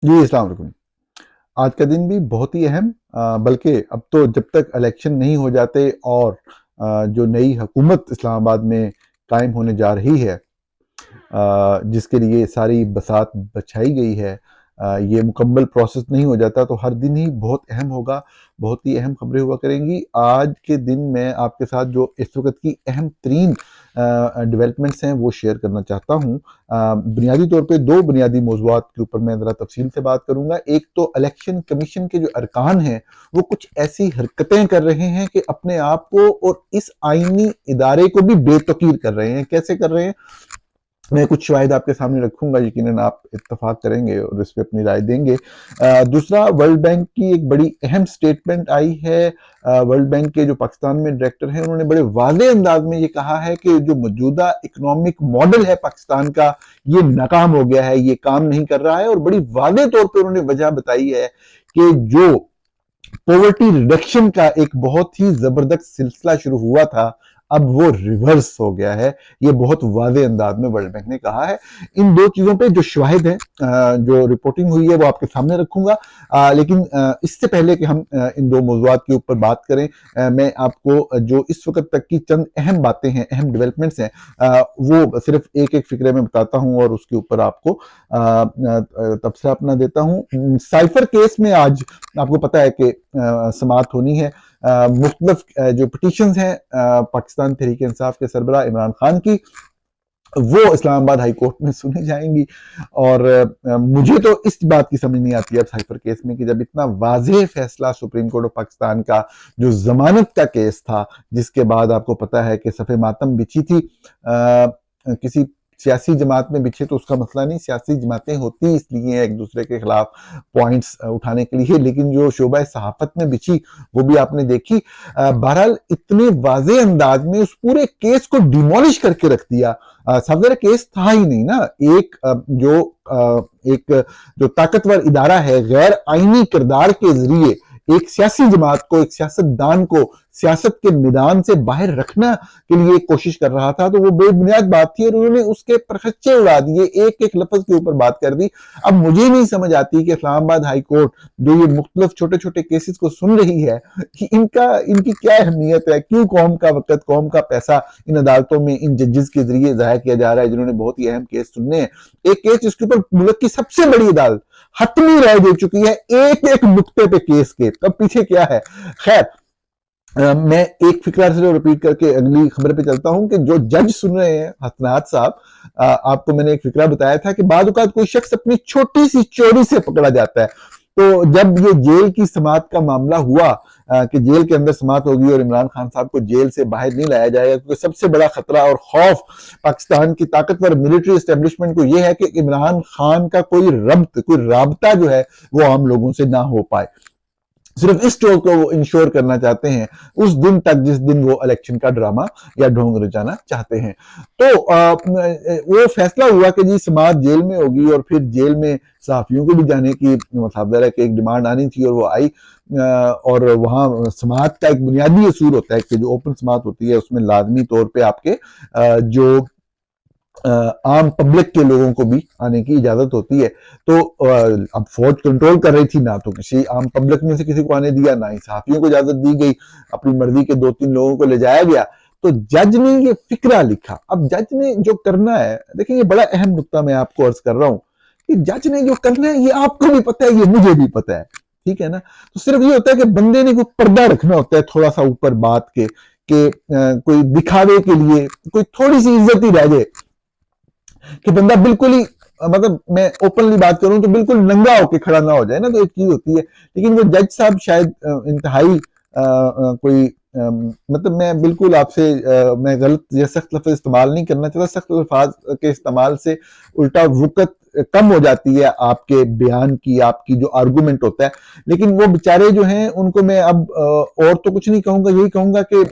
जी, अस्सलाम वालेकुम। आज का दिन भी बहुत ही अहम बल्कि अब तो जब तक इलेक्शन नहीं हो जाते और जो नई हुकूमत इस्लामाबाद में कायम होने जा रही है, जिसके लिए सारी बसात बछाई गई है, ये मुकम्मल प्रोसेस नहीं हो जाता तो हर दिन ही बहुत अहम होगा, बहुत ही अहम खबरें हुआ करेंगी। आज के दिन मैं आपके साथ जो इस वक़्त की अहम तरीन डेवलपमेंट्स हैं वो शेयर करना चाहता हूँ। बुनियादी तौर पे 2 बुनियादी मौज़ूआत के ऊपर मैं ज़रा तफ़सील से बात करूँगा। एक तो इलेक्शन कमीशन के जो अरकान हैं, वो कुछ ऐसी हरकतें कर रहे हैं कि अपने आप को और इस आईनी इदारे को भी बेतौकीर कर रहे हैं। कैसे कर रहे हैं? मैं कुछ शवाहिद आपके सामने रखूंगा, यकीनन आप इत्तफाक करेंगे और इस पे अपनी राय देंगे। दूसरा, वर्ल्ड बैंक की एक बड़ी अहम स्टेटमेंट आई है। वर्ल्ड बैंक के जो पाकिस्तान में डायरेक्टर हैं, उन्होंने बड़े वाज़ेह अंदाज में ये कहा है कि जो मौजूदा इकोनॉमिक मॉडल है पाकिस्तान का, ये नाकाम हो गया है, ये काम नहीं कर रहा है। और बड़ी वाज़ेह तौर पर उन्होंने वजह बताई है कि जो पॉवर्टी रिडक्शन का एक बहुत ही जबरदस्त सिलसिला शुरू हुआ था, अब वो रिवर्स हो गया है। ये बहुत वाज़ेह अंदाज में वर्ल्ड बैंक ने कहा है। इन 2 चीज़ों पे जो शवाहिद हैं, जो रिपोर्टिंग हुई है, वो आपके सामने रखूंगा। लेकिन इससे पहले कि हम इन 2 मौज़ूआत के ऊपर बात करें, मैं आपको जो इस वक्त तक की चंद अहम बातें हैं, अहम डेवलपमेंट्स हैं, वो सिर्फ एक-एक फिक्रे में बताता हूँ और उसके ऊपर आपको तबसरा अपना देता हूँ। साइफर केस में आज आपको पता है कि समाअत होनी है। मुख्तलिफ जो पिटीशंस हैं पाकिस्तान तहरीक इंसाफ के सरबराह इमरान खान की, वो इस्लामाबाद हाई कोर्ट में सुनी जाएंगी। और मुझे तो इस बात की समझ नहीं आती अब साइफर केस में कि जब इतना वाज़ेह फैसला सुप्रीम कोर्ट ऑफ पाकिस्तान का जो जमानत का केस था, जिसके बाद आपको पता है कि सफ़े मातम बिछी थी, किसी सियासी जमात में बिछे तो उसका मसला नहीं, सियासी जमातें होती इसलिए एक दूसरे के खिलाफ पॉइंट्स उठाने के लिए, लेकिन जो शोबा सहाफत में बिछी वो भी आपने देखी। बहरहाल इतने वाज़ेह अंदाज में उस पूरे केस को डिमोलिश करके रख दिया। साहब ज़रा केस था ही नहीं ना। एक जो ताकतवर इदारा है, गैर आईनी किरदार के जरिए एक सियासी जमात को, एक सियासतदान को सियासत के मैदान से बाहर रखना के लिए कोशिश कर रहा था, तो वो बेबुनियाद बात थी और उन्होंने उसके परखच्चे उड़ा दिए, एक एक लफ्ज के ऊपर बात कर दी। अब मुझे नहीं समझ आती कि इस्लामाबाद हाई कोर्ट जो ये मुख्तलिफ छोटे छोटे केसेस को सुन रही है, कि इनकी क्या अहमियत है, क्यों कौम का वक्त, कौम का पैसा इन अदालतों में इन जजेस के जरिए जाया किया जा रहा है, जिन्होंने बहुत ही अहम केस सुनने हैं। एक केस जिसके ऊपर मुल्क की सबसे बड़ी अदालत हतमी राय दे चुकी है, एक एक नुक्ते पे केस के, तब पीछे क्या है। खैर, मैं एक फिक्रा से रिपीट करके अगली खबर पे चलता हूं कि जो जज सुन रहे हैं हसनात साहब, आपको मैंने एक फिक्रा बताया था कि बाद औक़ात कोई शख्स अपनी छोटी सी चोरी से पकड़ा जाता है। तो जब ये जेल की समात का मामला हुआ कि जेल के अंदर समात होगी और इमरान खान साहब को जेल से बाहर नहीं लाया जाएगा, क्योंकि सबसे बड़ा खतरा और खौफ पाकिस्तान की ताकतवर मिलिट्री एस्टेब्लिशमेंट को यह है कि इमरान खान का कोई राबता जो है वो आम लोगों से ना हो पाए। सिर्फ इस चोर को वो इंश्योर करना चाहते हैं उस दिन तक जिस दिन वो इलेक्शन का ड्रामा या ढोंग रचाना चाहते हैं। तो वो फैसला हुआ कि जी समात जेल में होगी और फिर जेल में सहाफियों को भी जाने की मुसावदरा की एक डिमांड आनी थी और वो आई। और वहाँ समात का एक बुनियादी असूल होता है कि जो ओपन समात होती है उसमें लाजमी तौर पे आपके जो आम पब्लिक के लोगों को भी आने की इजाजत होती है। तो अब फौज कंट्रोल कर रही थी, ना तो किसी आम पब्लिक में से किसी को आने दिया, ना ही सहाफियों को इजाजत दी गई। अपनी मर्जी के 2-3 लोगों को ले जाया गया। तो जज ने ये फिक्रा लिखा। अब जज ने जो करना है, देखिए ये बड़ा अहम नुक्ता मैं आपको अर्ज कर रहा हूं कि जज ने जो करना है ये आपको भी पता है, ये मुझे भी पता है, ठीक है ना। तो सिर्फ ये होता है कि बंदे ने कोई पर्दा रखना होता है थोड़ा सा ऊपर बात के, कोई दिखावे के लिए कोई थोड़ी सी इज्जत ही रह जाए कि बंदा बिल्कुल ही, मतलब मैं ओपनली बात करूं तो बिल्कुल नंगा होके खड़ा ना हो जाए ना, तो एक चीज होती है। लेकिन वो जज साहब शायद इंतहाई कोई मतलब मैं बिल्कुल आपसे मैं गलत या सख्त लफ्ज इस्तेमाल नहीं करना चाहता, सख्त अल्फाज के इस्तेमाल से उल्टा वक़्त कम हो जाती है आपके बयान की, आपकी जो आर्गूमेंट होता है। लेकिन वो बेचारे जो हैं उनको मैं अब और तो कुछ नहीं कहूंगा, यही कहूंगा कि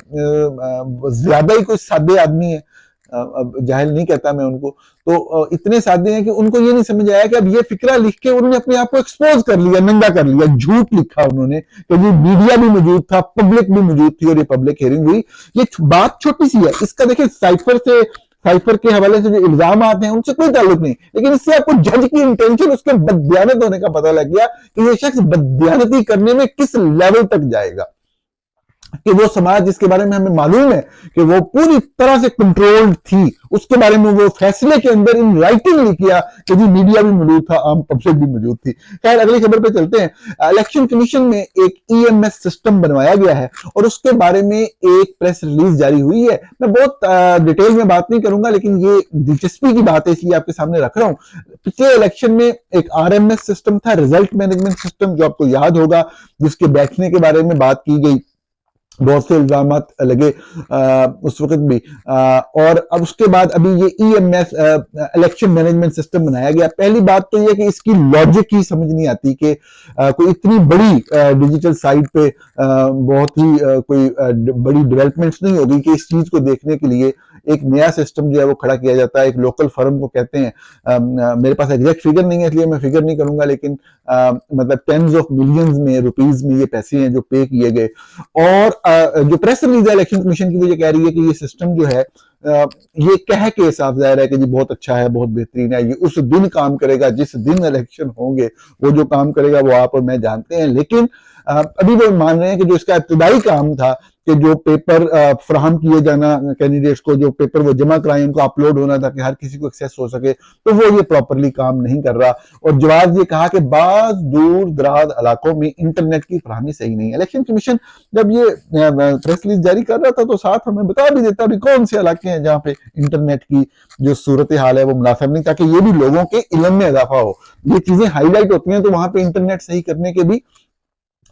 ज्यादा ही कोई सादे आदमी है, अब जाहिल नहीं कहता मैं उनको, तो इतने सादे हैं कि उनको ये नहीं समझ आया कि अब ये फिक्रा लिख के उन्होंने अपने आप को एक्सपोज कर लिया, नंगा कर लिया, झूठ लिखा उन्होंने कि जी मीडिया भी मौजूद था, पब्लिक भी मौजूद थी और ये पब्लिक हियरिंग हुई। ये बात छोटी सी है, इसका देखिए साइफर से साइफर के हवाले से जो इल्जाम आते हैं उनसे कोई ताल्लुक नहीं, लेकिन इससे आपको जज की इंटेंशन, उसके बददियानत होने का पता लग गया कि ये शख्स बददियानती करने में किस लेवल तक जाएगा, कि वो समाज जिसके बारे में हमें मालूम है कि वो पूरी तरह से कंट्रोल्ड थी, उसके बारे में वो फैसले के अंदर इन राइटिंग लिख किया कि जी मीडिया भी मौजूद था, आम पब्लिक भी मौजूद थी। खैर अगली खबर पे चलते हैं। इलेक्शन कमीशन में एक ईएमएस सिस्टम बनवाया गया है और उसके बारे में एक प्रेस रिलीज जारी हुई है। मैं बहुत डिटेल में बात नहीं करूंगा, लेकिन ये दिलचस्पी की बात है इसलिए आपके सामने रख रहा हूं। पिछले इलेक्शन में एक आरएमएस सिस्टम था, रिजल्ट मैनेजमेंट सिस्टम, जो आपको याद होगा, जिसके बैठने के बारे में बात की गई, बहुत से इल्जाम लगे उस वक्त भी, और अब उसके बाद अभी ये ईएमएस इलेक्शन मैनेजमेंट सिस्टम बनाया गया। पहली बात तो ये कि इसकी लॉजिक ही समझ नहीं आती कि कोई इतनी बड़ी डिजिटल साइट पे बहुत ही कोई बड़ी डेवलपमेंट्स नहीं होगी कि इस चीज को देखने के लिए एक नया सिस्टम जो है वो खड़ा किया जाता है। एक लोकल फर्म को कहते हैं, मेरे पास एग्जैक्ट फिगर नहीं है इसलिए मैं फिगर नहीं करूंगा, लेकिन मतलब टेंस ऑफ मिलियंस में रुपीज में ये पैसे हैं जो पे किए गए। और जो प्रेस रिलीज है इलेक्शन कमीशन की, वो ये कह रही है कि ये सिस्टम जो है ये कह के साफ जाहिर है कि जी बहुत अच्छा है, बहुत बेहतरीन है, ये उस दिन काम करेगा जिस दिन इलेक्शन होंगे, वो जो काम करेगा वो आप और मैं जानते हैं। लेकिन अभी वो मान रहे हैं कि जो इसका इब्तदाई काम था कि जो पेपर फराहम किए जाना कैंडिडेट्स को, जो पेपर वो जमा कराए उनको अपलोड होना था कि हर किसी को एक्सेस हो सके, तो वो ये प्रॉपरली काम नहीं कर रहा। और जवाब ये कहा कि बाज दूर दराज इलाकों में इंटरनेट की फराहमी सही नहीं है। इलेक्शन कमीशन जब ये प्रेस रिलीज जारी कर रहा था तो साथ हमें बता भी देता भी कौन से इलाके हैं जहाँ पे इंटरनेट की जो सूरत हाल है वो मुनासिब नहीं, ताकि ये भी लोगों के इल्म में इजाफा हो। ये चीजें हाईलाइट होती हैं तो वहां पे इंटरनेट सही करने के भी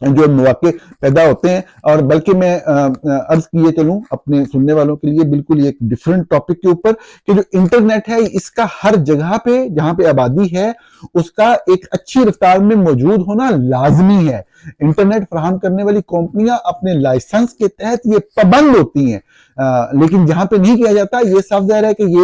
जो मौके पैदा होते हैं। और बल्कि मैं अर्ज किए चलूं अपने सुनने वालों के लिए बिल्कुल एक डिफरेंट टॉपिक के ऊपर, कि जो इंटरनेट है इसका हर जगह पे जहां पे आबादी है उसका एक अच्छी रफ्तार में मौजूद होना लाजमी है। इंटरनेट फराहम करने वाली कंपनियां अपने लाइसेंस के तहत ये पाबंद होती हैं, लेकिन जहां पे नहीं किया जाता ये साफ जाहिर है कि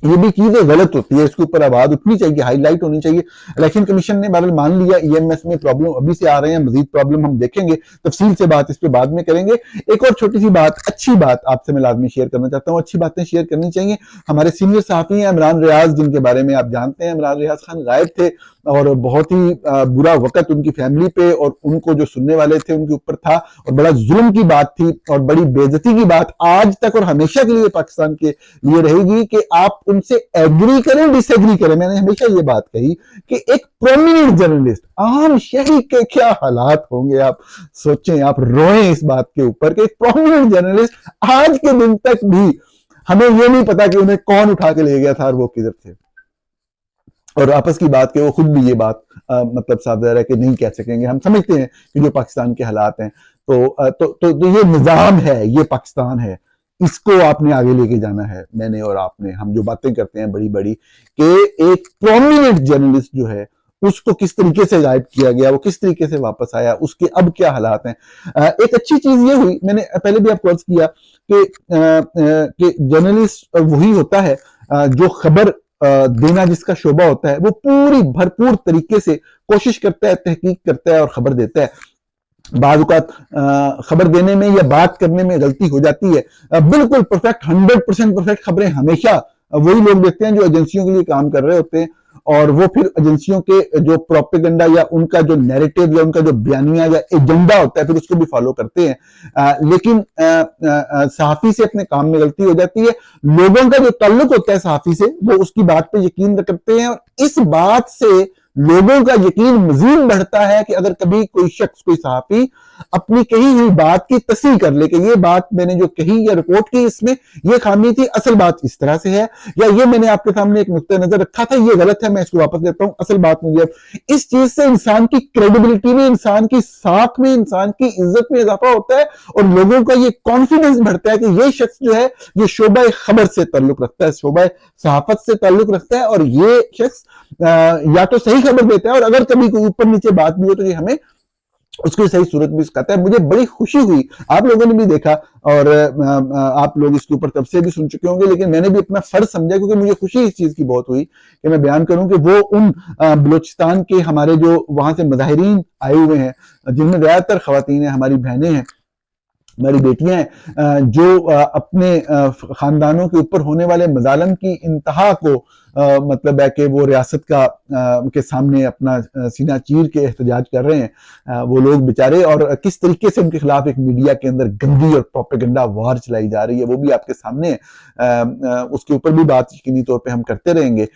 ये भी चीजें गलत होती है, इसके ऊपर आवाज उठनी चाहिए, हाईलाइट होनी चाहिए। इलेक्शन कमीशन ने बहरहाल मान लिया ईएमएस में प्रॉब्लम अभी से आ रहे हैं, मजीद प्रॉब्लम हम देखेंगे, तफसील से बात इस पे बाद में करेंगे। एक और छोटी सी बात, अच्छी बात आपसे मैं लाजमी शेयर करना चाहता हूँ, अच्छी बातें शेयर करनी चाहिए। हमारे सीनियर सहाफी हैं इमरान रियाज, जिनके बारे में आप जानते हैं, इमरान रियाज खान गायब थे और बहुत ही बुरा वक्त उनकी फैमिली पे और उनको जो सुनने वाले थे उनके ऊपर था, और बड़ा जुल्म की बात थी और बड़ी बेइज्जती की बात आज तक और हमेशा के लिए पाकिस्तान के लिए रहेगी कि आप उनसे एग्री करें डिसएग्री करें। मैंने हमेशा ये बात कही कि एक प्रोमिनेंट जर्नलिस्ट, आम शहरी के क्या हालात होंगे आप सोचें, आप रोएं इस बात के ऊपर कि एक प्रोमिनेंट जर्नलिस्ट आज के दिन तक भी हमें ये नहीं पता कि उन्हें कौन उठा के ले गया था और वो किधर थे। और आपस की बात के वो खुद भी ये बात मतलब साफ है कि नहीं कह सकेंगे। हम समझते हैं कि जो पाकिस्तान के हालात हैं तो ये निजाम है, ये पाकिस्तान है, इसको आपने आगे लेके जाना है। मैंने और आपने, हम जो बातें करते हैं बड़ी बड़ी कि एक प्रोमिनेंट जर्नलिस्ट जो है उसको किस तरीके से गायब किया गया, वो किस तरीके से वापस आया, उसके अब क्या हालात हैं। एक अच्छी चीज ये हुई, मैंने पहले भी आपको अर्ज किया कि जर्नलिस्ट वही होता है जो खबर देना जिसका शोबा होता है वो पूरी भरपूर तरीके से कोशिश करता है, तहकीक करता है और खबर देता है। बाद खबर देने में या बात करने में गलती हो जाती है, बिल्कुल परफेक्ट 100% परफेक्ट खबरें हमेशा वही लोग देते हैं जो एजेंसियों के लिए काम कर रहे होते हैं, और वो फिर एजेंसियों के जो प्रोपेगेंडा या उनका जो नैरेटिव या उनका जो बयानिया या एजेंडा होता है फिर उसको भी फॉलो करते हैं। लेकिन सहाफी से अपने काम में गलती हो जाती है, लोगों का जो ताल्लुक होता है सहाफी से वो उसकी बात पे यकीन करते हैं, और इस बात से लोगों का यकीन मजीद बढ़ता है कि अगर कभी कोई शख्स, कोई सहाफी अपनी कही हुई बात की तस्दीक कर ले कि ये बात मैंने जो कही या रिपोर्ट की इसमें ये खामी थी, असल बात इस तरह से है, या ये मैंने आपके सामने एक नुक्ता नजर रखा था, ये गलत है, मैं इसको वापस लेता हूं, असल बात मुझे। इस चीज से इंसान की क्रेडिबिलिटी में, इंसान की साख में, इंसान की इज्जत में इजाफा होता है, और लोगों का ये कॉन्फिडेंस बढ़ता है कि ये शख्स जो है ये शोबा खबर से ताल्लुक रखता है, शोबा सहाफत से ताल्लुक रखता है, और ये शख्स या तो सही खबर देता है, और अगर कभी कोई ऊपर नीचे बात भी हो तो ये हमें उसकी सही सूरत भी सिखाता है। मुझे बड़ी खुशी हुई, आप लोगों ने भी देखा और आप लोग इसके ऊपर तब से भी सुन चुके होंगे, लेकिन मैंने भी अपना फर्ज समझा क्योंकि मुझे खुशी इस चीज की बहुत हुई कि मैं बयान करूं कि वो उन बलूचिस्तान के हमारे जो वहां से मुजाहिरीन आए हुए हैं, जिनमें ज्यादातर खवातीन हैं, हमारी बहनें हैं, हमारी बेटियां हैं जो अपने खानदानों के ऊपर होने वाले मजालम की इंतहा को मतलब है कि वो रियासत का के सामने अपना सीना चीर के एहतजाज कर रहे हैं वो लोग बेचारे, और किस तरीके से उनके खिलाफ एक मीडिया के अंदर गंदी और प्रोपेगेंडा वार चलाई जा रही है वो भी आपके सामने उसके ऊपर भी बात यकीनी तौर पे हम करते रहेंगे।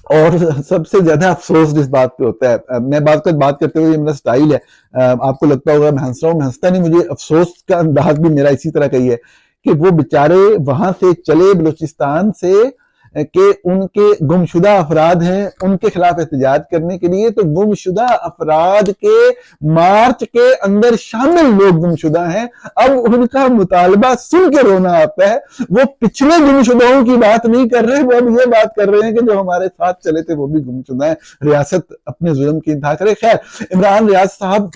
और सबसे ज्यादा अफसोस जिस बात पे होता है, मैं बात करते हुए ये मेरा स्टाइल है, आपको लगता होगा मैं हंस रहा हूँ, मैं हंसता नहीं, मुझे अफसोस का अंदाज भी मेरा इसी तरह का ही है कि वो बेचारे वहां से चले बलूचिस्तान से कि उनके गुमशुदा अफराद हैं, उनके खिलाफ एहतजाज करने के लिए, तो गुमशुदा अफराद के मार्च के अंदर शामिल लोग गुमशुदा हैं। अब उनका मुतालबा सुन के रोना आता है। वो पिछले गुमशुदाओं की बात नहीं कर रहे, वो अब ये बात कर रहे हैं कि जो हमारे साथ चले थे वो भी गुमशुदा हैं, रियासत अपने जुल्म की इंतहा करे। खैर, इमरान रियाज साहब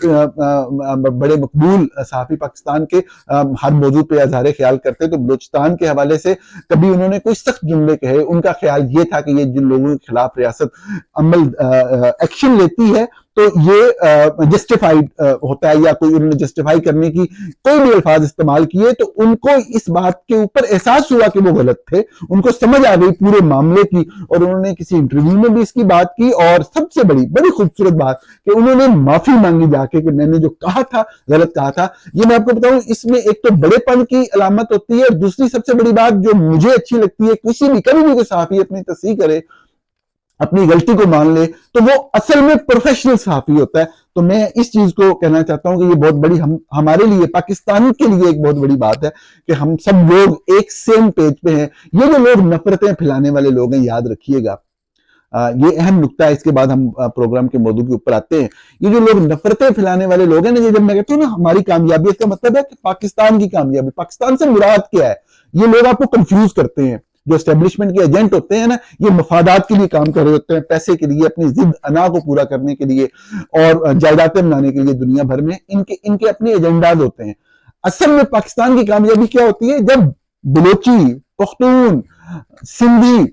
बड़े मकबूल सहाफी पाकिस्तान के, हर मौजू पे इजहार ख्याल करते, तो बलूचिस्तान के हवाले से कभी उन्होंने कोई सख्त जुमले कहे, उनका ख्याल ये था कि ये जिन लोगों के खिलाफ रियासत अमल एक्शन लेती है तो ये जस्टिफाइड होता है, या कोई उन्होंने जस्टिफाई करने की कोई भी अल्फाज इस्तेमाल किए तो उनको इस बात के ऊपर एहसास हुआ कि वो गलत थे, उनको समझ आ गई पूरे मामले की, और उन्होंने किसी इंटरव्यू में भी इसकी बात की। और सबसे बड़ी खूबसूरत बात कि उन्होंने माफी मांगी जाके कि मैंने जो कहा था गलत कहा था। ये मैं आपको बताऊं, इसमें एक तो बड़ेपन की अलामत होती है, और दूसरी सबसे बड़ी बात जो मुझे अच्छी लगती है, किसी भी कभी भी कोई सहाफी अपनी तस्दीक करे, अपनी गलती को मान ले, तो वो असल में प्रोफेशनल सहाफी होता है। तो मैं इस चीज को कहना चाहता हूं कि ये बहुत बड़ी हमारे लिए, पाकिस्तान के लिए एक बहुत बड़ी बात है कि हम सब लोग एक सेम पेज पे हैं। ये जो लोग नफरतें फैलाने वाले लोग हैं, याद रखिएगा, ये अहम नुक्ता है, इसके बाद हम प्रोग्राम के मौजू के ऊपर आते हैं। ये जो लोग नफरतें फैलाने वाले लोग हैं ना, जब मैं कहता हूँ ना हमारी कामयाबी, इसका मतलब है कि पाकिस्तान की कामयाबी, पाकिस्तान से मुराद क्या है, ये लोग आपको कंफ्यूज करते हैं। जो एस्टेब्लिशमेंट के एजेंट होते हैं ना, ये मफादात के लिए काम कर रहे होते हैं, पैसे के लिए, अपनी जिद अना को पूरा करने के लिए और जायदादें बनाने के लिए दुनिया भर में इनके अपने एजेंडाज होते हैं। असल में पाकिस्तान की कामयाबी क्या होती है, जब बलोची, पख्तून, सिंधी,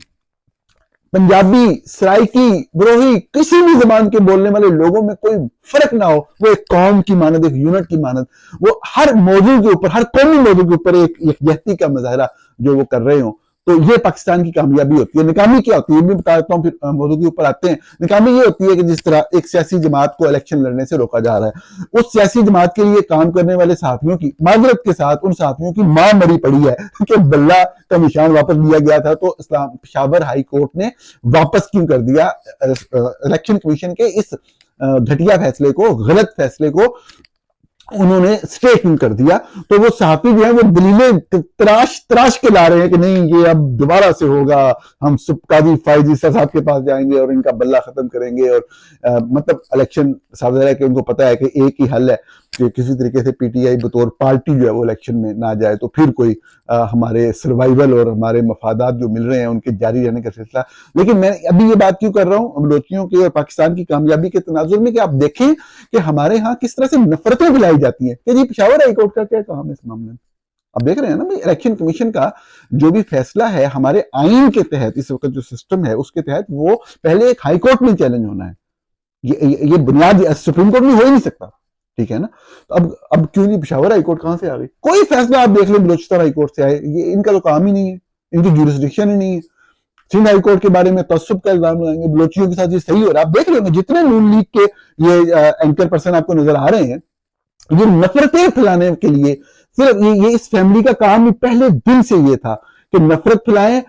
पंजाबी, सराइकी, बरोही, किसी भी जबान के बोलने वाले लोगों में कोई फर्क ना हो, वो एक कौम की मानद, एक यूनिट की मानद, वो हर मौजू के ऊपर, हर कौमी मौजू के ऊपर एक यकजहती का मुजाहरा जो वो कर रहे हो, तो ये पाकिस्तान की कामयाबी होती है। निकामी क्या होती है ये भी बता देता हूँ, फिर मौजू के ऊपर आते हैं। निकामी ये होती है कि जिस तरह एक सियासी जमात को इलेक्शन लड़ने से रोका जा रहा है, उस सियासी जमात के लिए काम करने वाले सहाफियों की, माजरत के साथ उन सहाफियों की मां मरी पड़ी है कि बल्ला का निशान वापस लिया गया था, तो इस्लाम पेशावर हाई कोर्ट ने वापस क्यों कर दिया इलेक्शन कमीशन के इस घटिया फैसले को, गलत फैसले को उन्होंने स्ट्रेटन कर दिया। तो वो सहाफी जो है वो दलीलें तराश के ला रहे हैं कि नहीं ये अब दोबारा से होगा, हम काजी फायजी साहब के पास जाएंगे और इनका बल्ला खत्म करेंगे। और मतलब इलेक्शन साफ है कि उनको पता है कि एक ही हल है कि किसी तरीके से पीटीआई बतौर पार्टी जो है वो इलेक्शन में ना जाए, तो फिर कोई हमारे सर्वाइवल और हमारे मफादात जो मिल रहे हैं उनके जारी रहने का सिलसिला। लेकिन मैं अभी ये बात क्यों कर रहा हूँ बलोचियों की और पाकिस्तान की कामयाबी के तनाजुर में, कि आप देखें कि हमारे यहाँ किस तरह से नफरतें फैलाई जाती हैं कि जी पेशावर हाईकोर्ट का क्या काम है इस मामले में। अब देख रहे हैं ना भाई, इलेक्शन कमीशन का जो भी फैसला है हमारे आइन के तहत, इस वक्त जो सिस्टम है उसके तहत, वो पहले एक हाईकोर्ट में चैलेंज होना है। ये बुनियाद सुप्रीम कोर्ट में हो ही नहीं सकता, ठीक है ना। तो अब क्यों नहीं, पेशावर हाईकोर्ट कहां से आ गई? कोई फैसला आप देख लें बलोचिस्तान हाईकोर्ट से आए, ये इनका तो काम ही नहीं है, इनकी ज्यूरिसडिक्शन ही नहीं है। सिंध हाईकोर्ट के बारे में तसुब का इल्जाम लगाएंगे, बलोचियों के साथ ये सही हो रहा है। आप देख रहे होंगे जितने नून लीग के ये एंकर पर्सन आपको नजर आ रहे हैं, ये नफरतें फैलाने के लिए सिर्फ ये इस फैमिली का काम ही पहले दिन से ये था कि नफरत फैलाएं,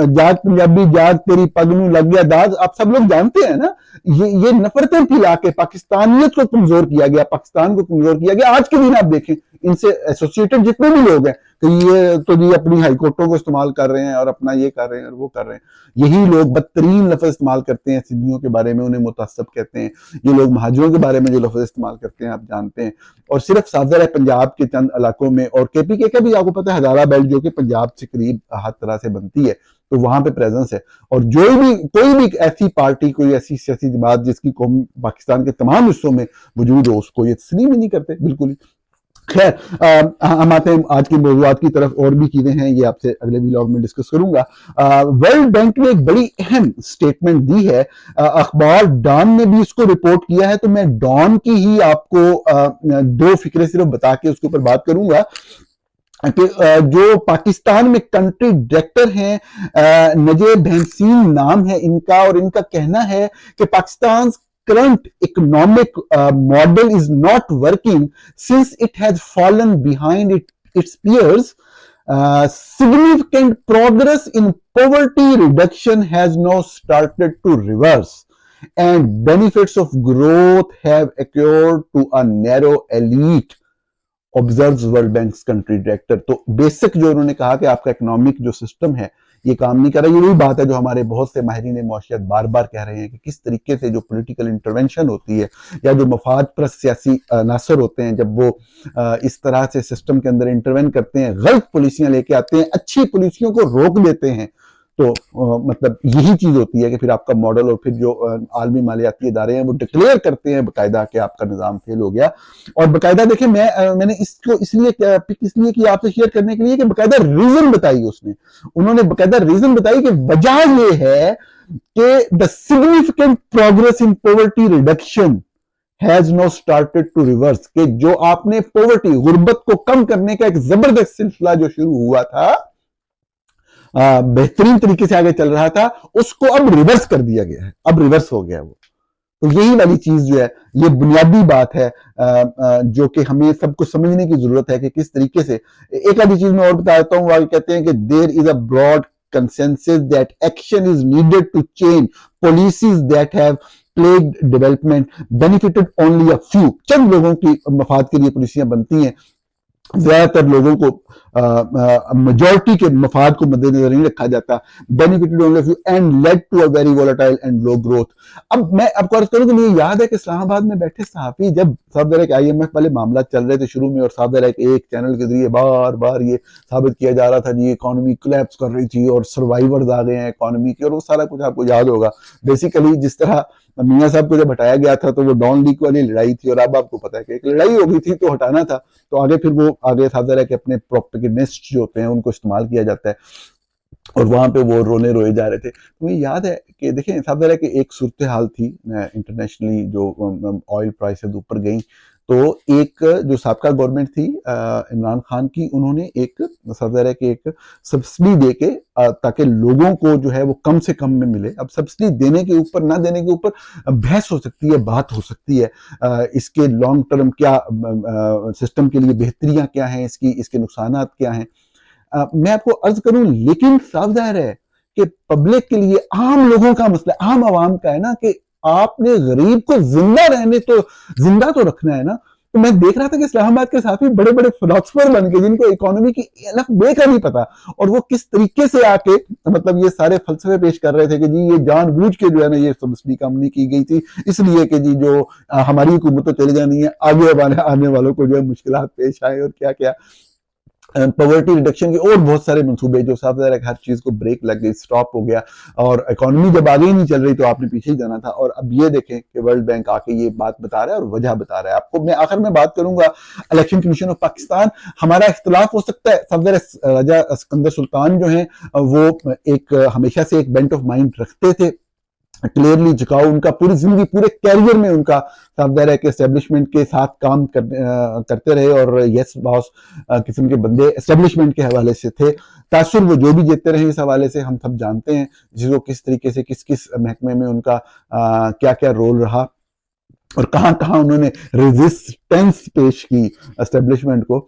जाग पंजाबी जाग तेरी पग नूं लग गया दाग। आप सब लोग जानते हैं ना, ये नफरतें फैला के पाकिस्तानियत को कमजोर किया गया, पाकिस्तान को कमजोर किया गया। आज के दिन आप देखें इनसे एसोसिएटेड जितने भी लोग हैं कि ये तो जी अपनी हाईकोर्टों को इस्तेमाल कर रहे हैं और अपना ये कर रहे हैं और वो कर रहे हैं। यही लोग बदतरीन लफ्ज इस्तेमाल करते हैं सिंधियों के बारे में, उन्हें मुतअस्सब कहते हैं। ये लोग महाजरों के बारे में जो लफ्ज इस्तेमाल करते हैं आप जानते हैं। और सिर्फ साझर है पंजाब के चंद इलाकों में, और केपीके का भी आपको पता है हजारा बेल्ट जो कि पंजाब से करीब हर तरह से बनती है, तो वहां पे प्रेजेंस है। और कोई भी ऐसी पार्टी, कोई ऐसी सियासी जमात जिसकी कौम पाकिस्तान के तमाम हिस्सों में वजूद हो, उसको ये तस्लीम ही नहीं करते बिल्कुल ही। खैर, हम आते हैं आज की मौजूआत की तरफ। और भी चीजें हैं, ये आपसे अगले व्लॉग में डिस्कस करूंगा। वर्ल्ड बैंक ने एक बड़ी अहम स्टेटमेंट दी है। अखबार डॉन ने भी इसको रिपोर्ट किया है, तो मैं डॉन की ही आपको दो फिक्रे सिर्फ बता के उसके ऊपर बात करूंगा कि जो पाकिस्तान में कंट्री डायरेक्टर हैं, नजे भैंसीन नाम है इनका, और इनका कहना है कि Pakistan current economic model is not working since it has fallen behind its peers. Significant progress in poverty reduction has now started to reverse, and benefits of growth have accrued to a narrow elite, observes world bank country director. तो basic जो उन्होंने कहा कि आपका economic जो system है ये काम नहीं कर रहा। ये वही बात है जो हमारे बहुत से माहिरीन मौशियत बार बार कह रहे हैं कि किस तरीके से जो पॉलिटिकल इंटरवेंशन होती है या जो मफाद परस्त सियासी अनासर होते हैं, जब वो इस तरह से सिस्टम के अंदर इंटरवेन करते हैं, गलत पॉलिसियां लेके आते हैं, अच्छी पॉलिसियों को रोक देते हैं, तो मतलब यही चीज होती है कि फिर आपका मॉडल और फिर जो आलमी मालियाती इदारे हैं वो डिक्लेयर करते हैं बाकायदा कि आपका निजाम फेल हो गया। और बाकायदा देखिए, मैंने इसको इसलिए किया आपसे शेयर करने के लिए कि बाकायदा रीजन बताई उसने। उन्होंने बाकायदा रीजन बताई कि वजह ये है कि the significant progress in poverty reduction has no started to reverse, कि जो आपने पॉवर्टी गुर्बत को कम करने का एक जबरदस्त सिलसिला जो शुरू हुआ था, बेहतरीन तरीके से आगे चल रहा था, उसको अब रिवर्स कर दिया गया है, अब रिवर्स हो गया वो। तो यही वाली चीज जो है, ये बुनियादी बात है जो कि हमें सबको समझने की जरूरत है कि किस तरीके से। एक आधी चीज मैं और बता देता हूँ। कहते हैं कि there is a broad consensus that action is needed to change policies that have plagued development, benefited only a few। चंद लोगों की मफाद के लिए पॉलिसियां बनती हैं, ज्यादातर लोगों को मेजॉरिटी के मफाद को मद्देनजर नहीं रखा जाता। Benefited only few and led to a very volatile and low growth. अब मैं आपको अर्ज करूं कि मुझे याद है कि इस्लामाबाद में बैठे सहाफी, जब साहब के IMF वाले मामला चल रहे थे शुरू में, और साहब एक चैनल के जरिए बार बार ये साबित किया जा रहा था जी इकोनॉमी कोलैप्स कर रही थी और सर्वाइवर्स आ गए हैं इकोनॉमी के, और वो सारा कुछ आपको याद होगा। बेसिकली जिस तरह मियां साहब को जब हटाया गया था तो वो डॉन लीक वाली लड़ाई थी, और अब आपको पता है कि एक लड़ाई हो गई थी तो हटाना था, तो आगे फिर वो आगे साहब के अपने प्रोपेगेंडिस्ट जो होते हैं उनको इस्तेमाल किया जाता है, और वहां पे वो रोने रोए जा रहे थे। तो मुझे याद है कि देखें साहब कि एक सूरत हाल थी इंटरनेशनली, जो ऑयल प्राइसेस ऊपर गई, तो एक जो साबका गवर्नमेंट थी इमरान खान की, उन्होंने एक सदर के एक सब्सिडी दे के ताकि लोगों को जो है वो कम से कम में मिले। अब सब्सिडी देने के ऊपर ना देने के ऊपर बहस हो सकती है, बात हो सकती है, इसके लॉन्ग टर्म क्या सिस्टम के लिए बेहतरियां क्या हैं, इसके नुकसान क्या हैं। मैं आपको अर्ज करूं, लेकिन साफ जाहिर है कि पब्लिक के लिए, आम लोगों का मसला, आम आवाम का है ना, कि आपने गरीब को जिंदा तो रखना है ना। तो मैं देख रहा था कि इस्लामाबाद के साथी बड़े बड़े फिलोसफर बन के, जिनको इकोनॉमी की अलग बे का नहीं पता, और वो किस तरीके से आके मतलब ये सारे फलसफे पेश कर रहे थे कि जी ये जानबूझ के जो है ना ये सब्सिडी कम नहीं की गई थी, इसलिए कि जी जो हमारी हुकूमत तो चली जानी है, आगे आने वालों को जो है मुश्किलात पेश आए, और क्या क्या पॉवर्टी रिडक्शन के और बहुत सारे मंसूबे, जो साफ हर चीज को ब्रेक लग गई, स्टॉप हो गया, और इकोनॉमी जब आगे ही नहीं चल रही तो आपने पीछे ही जाना था। और अब ये देखें कि वर्ल्ड बैंक आके ये बात बता रहा है और वजह बता रहा है आपको। मैं आखिर में बात करूंगा इलेक्शन कमीशन ऑफ पाकिस्तान। हमारा इख्तलाफ हो सकता है, सब राजा सिकंदर सुल्तान जो है वो एक हमेशा से एक बेंट ऑफ माइंड रखते थे, क्लियरली झुकाव उनका पूरी जिंदगी, पूरे कैरियर में उनका साफ है कि एस्टेब्लिशमेंट के साथ काम करते रहे, और यस बॉस किस्म के बंदे एस्टेब्लिशमेंट के हवाले से थे। तासुर वो जो भी जीतते रहे इस हवाले से हम सब जानते हैं, जिसको किस तरीके से किस किस महकमे में उनका क्या क्या रोल रहा, और कहां कहां उन्होंने रेजिस्टेंस पेश की एस्टेब्लिशमेंट को।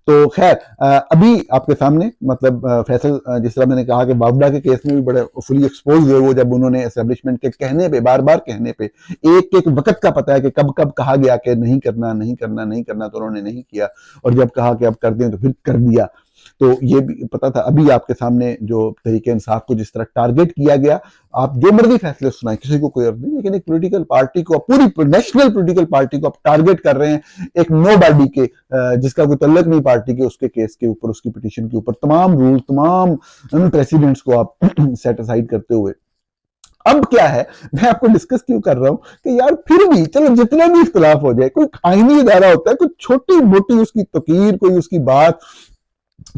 तो खैर अभी आपके सामने मतलब फैसल, जिस तरह मैंने कहा कि बावड़ा के केस में भी बड़े फुली एक्सपोज हुए वो, जब उन्होंने एस्टेब्लिशमेंट के कहने पे, बार बार कहने पे, एक एक वक्त का पता है कि कब कब कहा गया कि नहीं करना नहीं करना नहीं करना, तो उन्होंने नहीं किया, और जब कहा कि अब कर दें तो फिर कर दिया। तो ये भी पता था। अभी आपके सामने जो तरीके इंसाफ को जिस तरह टारगेट किया गया, आप जो मर्जी फैसले सुनाएं, किसी को कोई अर्थ नहीं, लेकिन एक पॉलिटिकल पार्टी को, पूरी नेशनल पॉलिटिकल पार्टी को आप टारगेट कर रहे हैं, एक नो बॉडी के जिसका कोई तल्लक नहीं पार्टी के, उसके केस के ऊपर, उसकी पिटीशन के ऊपर, तमाम रूल, तमाम प्रेसिडेंट्स को आप सेट असाइड करते हुए अब क्या है, मैं आपको डिस्कस क्यों कर रहा हूं कि यार फिर भी चलो जितना भी इख्तलाफ हो जाए, कोई आईनी इदारा होता है, कोई छोटी मोटी उसकी तकीर, कोई उसकी बात,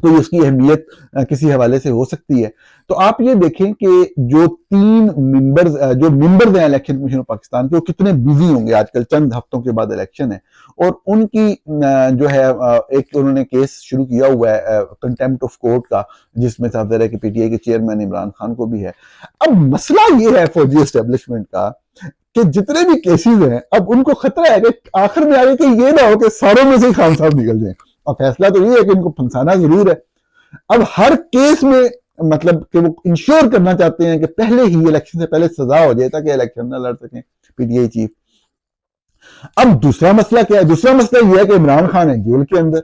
कोई उसकी अहमियत किसी हवाले से हो सकती है। तो आप ये देखें कि जो 3 मेंबर्स जो मेंबर्स हैं इलेक्शन कमीशन ऑफ पाकिस्तान के, वो कितने बिजी होंगे आजकल, चंद हफ्तों के बाद इलेक्शन है, और उनकी जो है एक उन्होंने केस शुरू किया हुआ है कंटेम्प्ट ऑफ कोर्ट का, जिसमें साफ ज़ाहिर है कि पीटीआई के चेयरमैन इमरान खान को भी है। अब मसला ये है फौजी एस्टेब्लिशमेंट का कि जितने भी केसेस हैं, अब उनको खतरा है कि आखिर में आगे कि ये ना हो कि सारों में से खान साहब निकल जाए, और फैसला तो ये है कि इनको फंसाना जरूर है। अब हर केस में मतलब कि वो इंश्योर करना चाहते हैं कि पहले ही इलेक्शन से पहले सजा हो जाए ताकि इलेक्शन ना लड़ सकें पीटीआई चीफ। अब दूसरा मसला क्या है? दूसरा मसला यह है कि इमरान खान है जेल के अंदर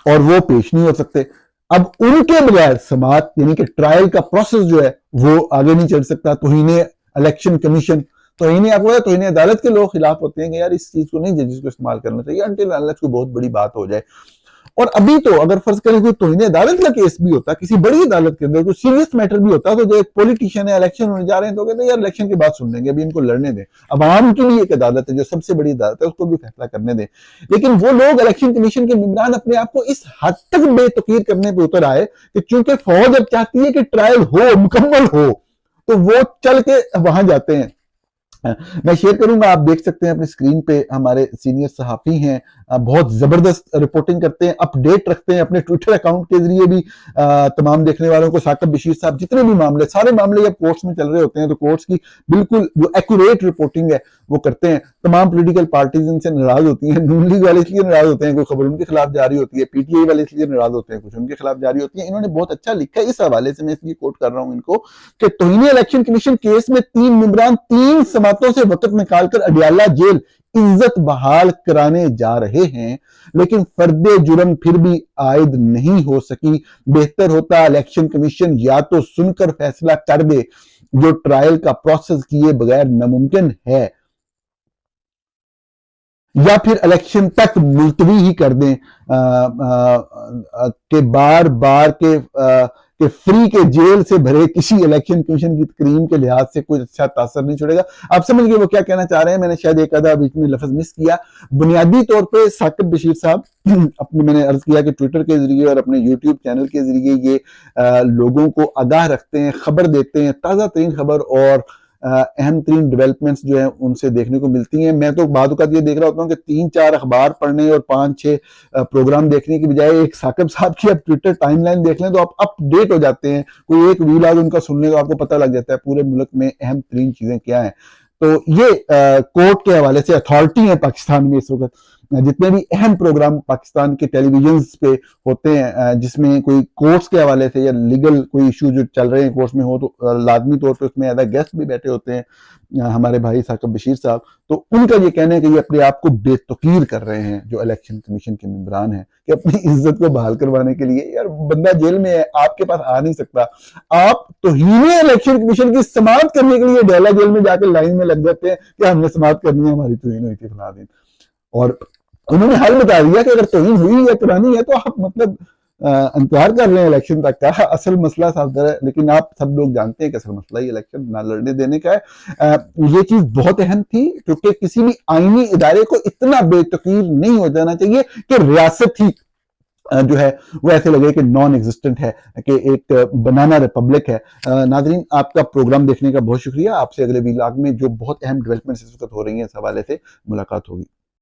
और वो पेश नहीं हो सकते। अब उनके बगैर समात यानी कि ट्रायल का प्रोसेस जो है वो आगे नहीं चल सकता। तौहीने इलेक्शन कमीशन, तौहीने आपको पता, तौहीने अदालत के लोग खिलाफ होते हैं कि यार इस चीज को नहीं जजेस को इस्तेमाल करना चाहिए अनटिल अनलेस कोई बहुत बड़ी बात हो जाए। और अभी तो अगर फर्ज करें कोई तौहीने अदालत का केस भी होता, किसी बड़ी अदालत के अंदर कोई सीरियस मैटर भी होता, तो जो एक पॉलिटिशियन है इलेक्शन होने जा रहे हैं तो कहते हैं यार इलेक्शन के बाद सुन लेंगे, अभी इनको लड़ने दें। अब आम के लिए एक अदालत है जो सबसे बड़ी अदालत है, उसको भी फैसला करने दें। लेकिन वो लोग इलेक्शन कमीशन के मेंबरान अपने आप को इस हद तक बेतकीर करने पर उतर आए कि चूंकि फौज अब चाहती है कि ट्रायल हो, मुकम्मल हो, तो वो चल के वहां जाते हैं। मैं शेयर करूंगा, आप देख सकते हैं अपनी स्क्रीन पे, हमारे सीनियर सहाफी हैं, बहुत जबरदस्त रिपोर्टिंग करते हैं, अपडेट रखते हैं अपने ट्विटर अकाउंट के जरिए भी तमाम देखने वालों को। साकिब बशीर साहब जितने भी मामले, सारे मामले जब कोर्ट्स में चल रहे होते हैं तो कोर्ट्स की बिल्कुल जो एक्यूरेट रिपोर्टिंग है वो करते हैं। तमाम पॉलिटिकल पार्टीज इनसे नाराज होती हैं, नून लीग वाले इसलिए नाराज होते हैं, कोई खबर उनके खिलाफ जारी होती है, पीटीआई वाले इसलिए नाराज होते हैं, कुछ उनके खिलाफ जारी होती है। इन्होंने बहुत अच्छा लिखा है, इस हवाले से मैं इसलिए कोट कर रहा हूं इनको कि तौहीने इलेक्शन कमीशन केस में 3 मेंबरान 3 समातों से वक्त निकालकर अडियाला जेल इज्जत बहाल कराने जा रहे हैं, लेकिन फर्दे जुर्म फिर भी आयद नहीं हो सकी। बेहतर होता इलेक्शन कमीशन या तो सुनकर फैसला कर दे, जो ट्रायल का प्रोसेस किए बगैर नामुमकिन है, या फिर इलेक्शन तक मुलतवी ही कर दें कि बार बार के फ्री के जेल से भरे किसी इलेक्शन कमीशन की तकरीम के लिहाज से कोई अच्छा तासर नहीं छोड़ेगा। आप समझ गए वो क्या कहना चाह रहे हैं। मैंने शायद एक आधा बीच में लफ्ज मिस किया। बुनियादी तौर पे साकिब बशीर साहब अपने, मैंने अर्ज किया कि ट्विटर के जरिए और अपने यूट्यूब चैनल के जरिए ये लोगों को आगाह रखते हैं, खबर देते हैं, ताज़ा तरीन खबर और अहम तरीन डेवलपमेंट्स जो है उनसे देखने को मिलती हैं। मैं तो बाद ये देख रहा होता हूँ कि 3-4 अखबार पढ़ने और 5-6 प्रोग्राम देखने की बजाय एक साकिब साहब की आप ट्विटर टाइमलाइन देख लें तो आप अपडेट हो जाते हैं। कोई एक वीलॉग उनका सुनने को आपको पता लग जाता है पूरे मुल्क में अहम तरीन चीजें क्या हैं। तो ये कोर्ट के हवाले से अथॉरिटी है पाकिस्तान में इस वक्त। जितने भी अहम प्रोग्राम पाकिस्तान के टेलीविजन पे होते हैं जिसमें कोई कोर्ट्स के हवाले से या लीगल कोई इशू जो चल रहे हैं कोर्ट्स में हो, तो लाजमी तौर पे उसमें एज गेस्ट भी बैठे होते हैं हमारे भाई साकिब बशीर साहब। तो उनका ये कहना है कि ये अपने आप को बेतकीर कर रहे हैं जो इलेक्शन कमीशन के मेंबरान हैं, कि अपनी इज्जत को बहाल करवाने के लिए। यार बंदा जेल में है, आपके पास आ नहीं सकता, आप तौहीने इलेक्शन कमीशन की समाअत करने के लिए डेला जेल में जाकर लाइन में लग जाते हैं कि हमने समाअत करनी है, हमारी तौहीन हुई थी फला दिन। और उन्होंने हल बता दिया कि अगर तौहीन हुई या करानी है तो आप मतलब इंतजार कर रहे हैं इलेक्शन तक का। असल मसला साफ है, लेकिन आप सब लोग जानते हैं कि असल मसला ही इलेक्शन ना लड़ने देने का है। ये चीज बहुत अहम थी क्योंकि किसी भी आईनी इदारे को इतना बेतकीर नहीं हो जाना चाहिए कि रियासत ही जो है वो ऐसे लगे कि नॉन एग्जिस्टेंट है, कि एक बनाना रिपब्लिक है। नाजरीन, आपका प्रोग्राम देखने का बहुत शुक्रिया। आपसे अगले वीलॉग में जो बहुत अहम डेवलपमेंट्स इस वक्त हो रही है इस हवाले से मुलाकात होगी।